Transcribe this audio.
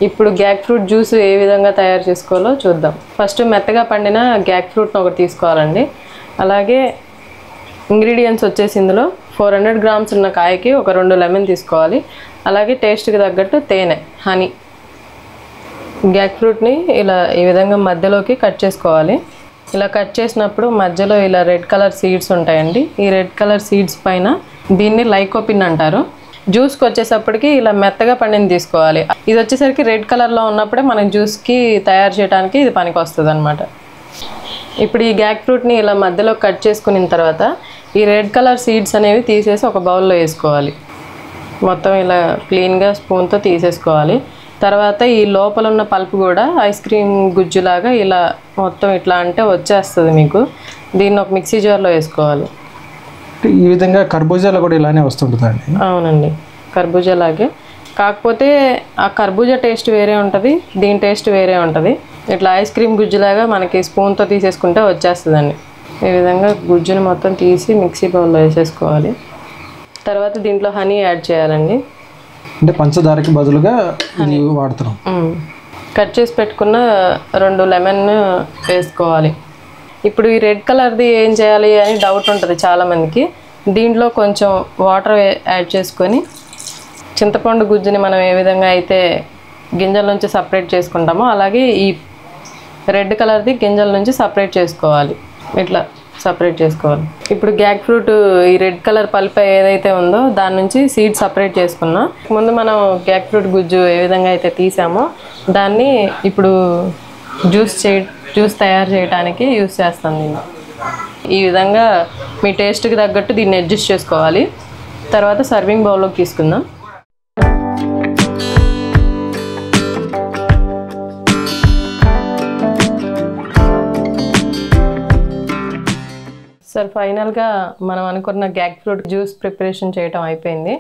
ఇప్పుడు gac fruit juice ఏ విధంగా తయారు చేసుకోవాలో చూద్దాం. ఫస్ట్ మెత్తగా పండిన గ్యాక్ ఫ్రూట్ని ఒకటి తీసుకోవాలండి. అలాగే ఇంగ్రీడియంట్స్ వచ్చేసి ఇందులో 400 గ్రామ్స్ ఉన్న కాయకి ఒక 2 లెమన్ తీసుకోవాలి. అలాగే టేస్ట్కి తగ్గట్టు తేనె, హనీ. గ్యాక్ ఫ్రూట్ని ఇలా ఈ విధంగా మధ్యలోకి కట్ చేసుకోవాలి. ఇలా కట్ చేసినప్పుడు మధ్యలో ఇలా రెడ్ కలర్ సీడ్స్ ఉంటాయండి. ఈ రెడ్ కలర్ సీడ్స్ పైన దీన్ని లైకోపిన్ అంటారు. జ్యూస్కి వచ్చేసప్పటికి ఇలా మెత్తగా పండిని తీసుకోవాలి. ఇది వచ్చేసరికి రెడ్ కలర్లో ఉన్నప్పుడే మనం జ్యూస్కి తయారు చేయడానికి ఇది పనికి వస్తుంది అనమాట. ఇప్పుడు ఈ గ్యాక్ ఫ్రూట్ని ఇలా మధ్యలో కట్ చేసుకున్న తర్వాత ఈ రెడ్ కలర్ సీడ్స్ అనేవి తీసేసి ఒక బౌల్లో వేసుకోవాలి. మొత్తం ఇలా క్లీన్గా స్పూన్తో తీసేసుకోవాలి. తర్వాత ఈ లోపల ఉన్న పల్ప్ కూడా ఐస్ క్రీమ్ గుజ్జులాగా ఇలా మొత్తం ఇట్లా అంటే వచ్చేస్తుంది మీకు. దీన్ని ఒక మిక్సీ జార్లో వేసుకోవాలి. ఈ విధంగా కర్బూజాలో కూడా ఇలానే వస్తుంటుందండి? అవునండి, కర్బూజాలాగే. కాకపోతే ఆ కర్బూజా టేస్ట్ వేరే ఉంటుంది, దీని టేస్ట్ వేరే ఉంటుంది. ఇట్లా ఐస్ క్రీమ్ గుజ్జులాగా మనకి స్పూన్తో తీసేసుకుంటే వచ్చేస్తుందండి. ఈ విధంగా గుజ్జుని మొత్తం తీసి మిక్సీ బౌల్లో వేసేసుకోవాలి. తర్వాత దీంట్లో హనీ యాడ్ చేయాలండి. అంటే పంచదారకి బదులుగా హనీ వాడుతున్నాం. కట్ చేసి పెట్టుకున్న 2 లెమన్ వేసుకోవాలి. ఇప్పుడు ఈ రెడ్ కలర్ది ఏం చేయాలి అని డౌట్ ఉంటుంది చాలామందికి. దీంట్లో కొంచెం వాటర్ యాడ్ చేసుకొని చింతపండు గుజ్జుని మనం ఏ విధంగా అయితే గింజల నుంచి సపరేట్ చేసుకుంటామో అలాగే ఈ రెడ్ కలర్ది గింజల నుంచి సపరేట్ చేసుకోవాలి. ఇట్లా సపరేట్ చేసుకోవాలి. ఇప్పుడు గ్యాక్ ఫ్రూట్ ఈ రెడ్ కలర్ పల్ప్ ఏదైతే ఉందో దాని నుంచి సీడ్ సపరేట్ చేసుకున్నాం. ముందు మనం గ్యాక్ ఫ్రూట్ గుజ్జు ఏ విధంగా అయితే తీసామో దాన్ని ఇప్పుడు జ్యూస్ తయారు చేయడానికి యూస్ చేస్తాను దీన్ని. ఈ విధంగా మీ టేస్ట్కి తగ్గట్టు దీన్ని అడ్జస్ట్ చేసుకోవాలి. తర్వాత సర్వింగ్ బౌల్లోకి తీసుకుందాం. సార్, ఫైనల్గా మనం అనుకున్న గ్యాక్ ఫ్రూట్ జ్యూస్ ప్రిపరేషన్ చేయడం అయిపోయింది.